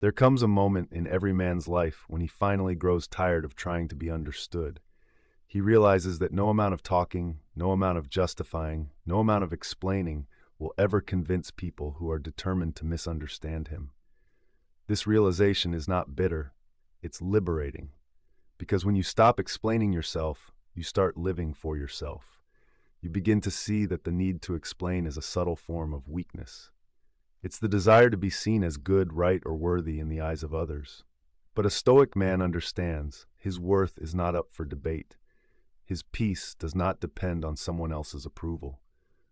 There comes a moment in every man's life when he finally grows tired of trying to be understood. He realizes that no amount of talking, no amount of justifying, no amount of explaining will ever convince people who are determined to misunderstand him. This realization is not bitter, it's liberating. Because when you stop explaining yourself, you start living for yourself. You begin to see that the need to explain is a subtle form of weakness. It's the desire to be seen as good, right, or worthy in the eyes of others. But a Stoic man understands his worth is not up for debate. His peace does not depend on someone else's approval.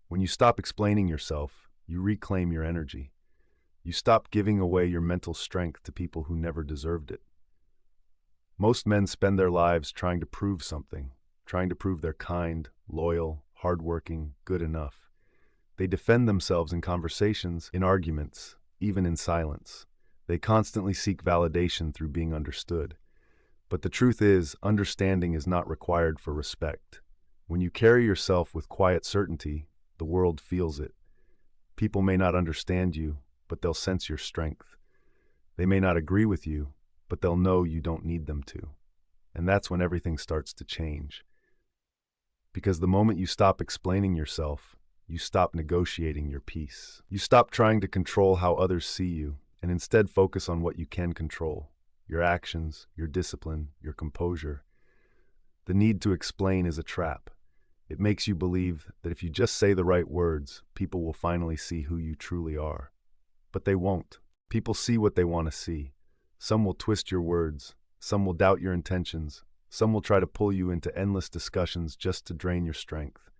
When you stop explaining yourself, you reclaim your energy. You stop giving away your mental strength to people who never deserved it. Most men spend their lives trying to prove something, trying to prove they're kind, loyal, hardworking, good enough. They defend themselves in conversations, in arguments, even in silence. They constantly seek validation through being understood. But the truth is, understanding is not required for respect. When you carry yourself with quiet certainty, the world feels it. People may not understand you, but they'll sense your strength. They may not agree with you, but they'll know you don't need them to. And that's when everything starts to change. Because the moment you stop explaining yourself, you stop negotiating your peace. You stop trying to control how others see you, and instead focus on what you can control: your actions, your discipline, your composure. The need to explain is a trap. It makes you believe that if you just say the right words, people will finally see who you truly are. But they won't. People see what they want to see. Some will twist your words, some will doubt your intentions, some will try to pull you into endless discussions just to drain your strength.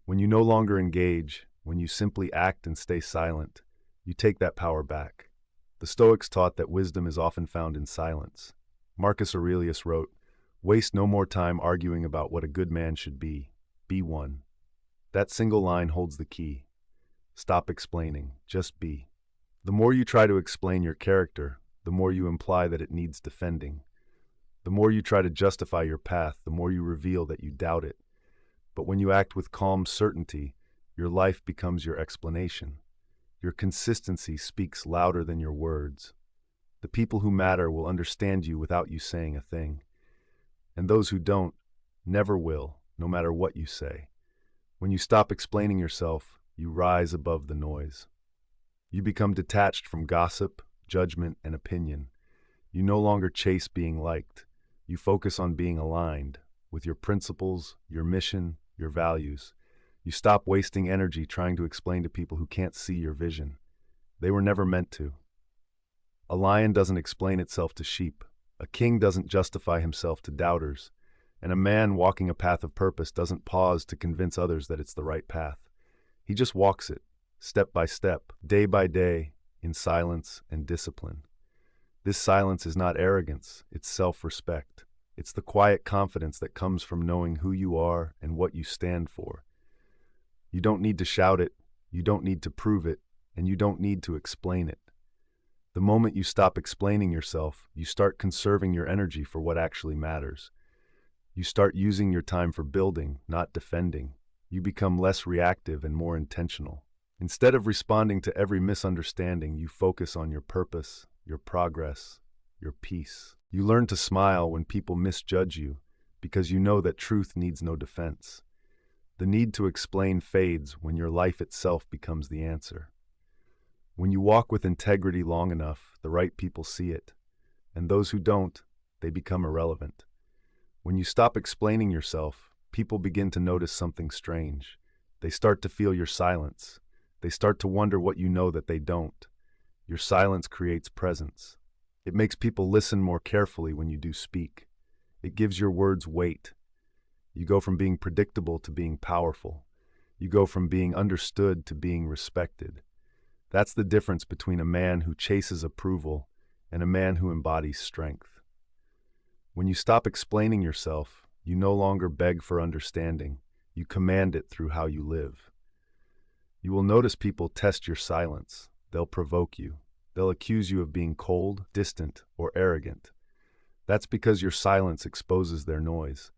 When you no longer engage, when you simply act and stay silent, you take that power back. The Stoics taught that wisdom is often found in silence. Marcus Aurelius wrote, "Waste no more time arguing about what a good man should be one." That single line holds the key. Stop explaining, just be. The more you try to explain your character, the more you imply that it needs defending. The more you try to justify your path, the more you reveal that you doubt it. But when you act with calm certainty, your life becomes your explanation. Your consistency speaks louder than your words. The people who matter will understand you without you saying a thing. And those who don't, never will, no matter what you say. When you stop explaining yourself, you rise above the noise. You become detached from gossip, judgment, and opinion. You no longer chase being liked. You focus on being aligned with your principles, your mission, your values. You stop wasting energy trying to explain to people who can't see your vision. They were never meant to. A lion doesn't explain itself to sheep. A king doesn't justify himself to doubters. And a man walking a path of purpose doesn't pause to convince others that it's the right path. He just walks it, step by step, day by day, in silence and discipline. This silence is not arrogance, it's self-respect. It's the quiet confidence that comes from knowing who you are and what you stand for. You don't need to shout it, you don't need to prove it, and you don't need to explain it. The moment you stop explaining yourself, you start conserving your energy for what actually matters. You start using your time for building, not defending. You become less reactive and more intentional. Instead of responding to every misunderstanding, you focus on your purpose, your progress, your peace. You learn to smile when people misjudge you because you know that truth needs no defense. The need to explain fades when your life itself becomes the answer. When you walk with integrity long enough, the right people see it, and those who don't, they become irrelevant. When you stop explaining yourself, people begin to notice something strange. They start to feel your silence. They start to wonder what you know that they don't. Your silence creates presence. It makes people listen more carefully when you do speak. It gives your words weight. You go from being predictable to being powerful. You go from being understood to being respected. That's the difference between a man who chases approval and a man who embodies strength. When you stop explaining yourself, you no longer beg for understanding. You command it through how you live. You will notice people test your silence. They'll provoke you. They'll accuse you of being cold, distant, or arrogant. That's because your silence exposes their noise.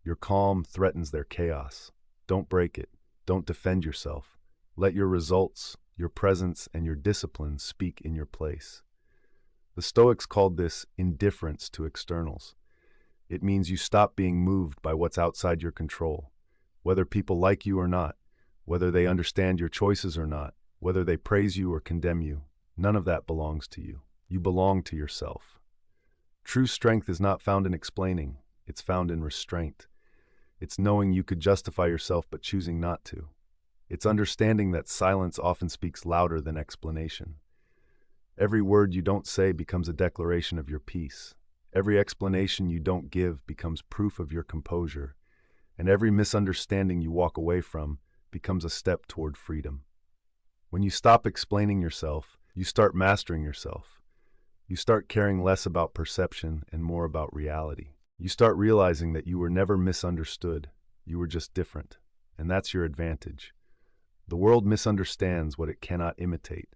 Your calm threatens their chaos. Don't break it. Don't defend yourself. Let your results, your presence, and your discipline speak in your place. The Stoics called this indifference to externals. It means you stop being moved by what's outside your control, whether people like you or not, whether they understand your choices or not, whether they praise you or condemn you. None of that belongs to you. You belong to yourself. True strength is not found in explaining, it's found in restraint. It's knowing you could justify yourself but choosing not to. It's understanding that silence often speaks louder than explanation. Every word you don't say becomes a declaration of your peace. Every explanation you don't give becomes proof of your composure. And every misunderstanding you walk away from becomes a step toward freedom. When you stop explaining yourself, you start mastering yourself. You start caring less about perception and more about reality. You start realizing that you were never misunderstood, you were just different. And that's your advantage. The world misunderstands what it cannot imitate.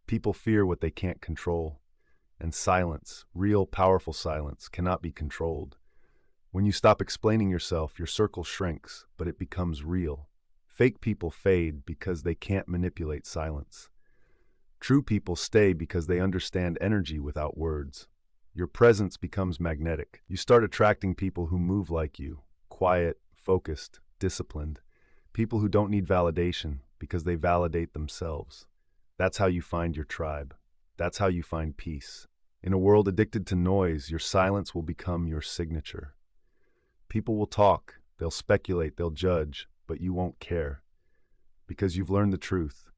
People fear what they can't control. And silence, real powerful silence, cannot be controlled. When you stop explaining yourself, your circle shrinks, but it becomes real. Fake people fade because they can't manipulate silence. True people stay because they understand energy without words. Your presence becomes magnetic. You start attracting people who move like you, quiet, focused, disciplined. People who don't need validation because they validate themselves. That's how you find your tribe. That's how you find peace. In a world addicted to noise, your silence will become your signature. People will talk, they'll speculate, they'll judge, but you won't care. Because you've learned the truth.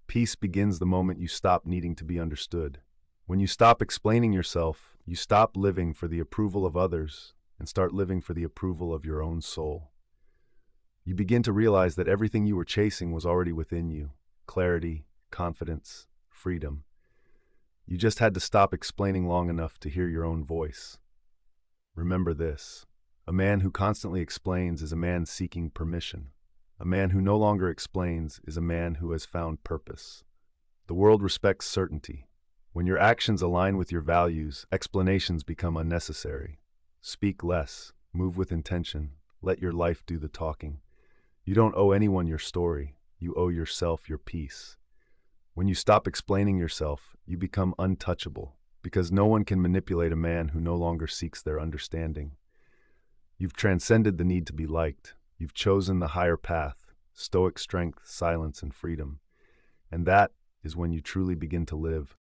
Peace begins the moment you stop needing to be understood. When you stop explaining yourself, you stop living for the approval of others and start living for the approval of your own soul. You begin to realize that everything you were chasing was already within you: clarity, confidence, freedom. You just had to stop explaining long enough to hear your own voice. Remember this: a man who constantly explains is a man seeking permission. A man who no longer explains is a man who has found purpose. The world respects certainty. When your actions align with your values, explanations become unnecessary. Speak less, move with intention, let your life do the talking. You don't owe anyone your story, you owe yourself your peace. When you stop explaining yourself, you become untouchable, because no one can manipulate a man who no longer seeks their understanding. You've transcended the need to be liked. You've chosen the higher path: stoic strength, silence, and freedom. And that is when you truly begin to live.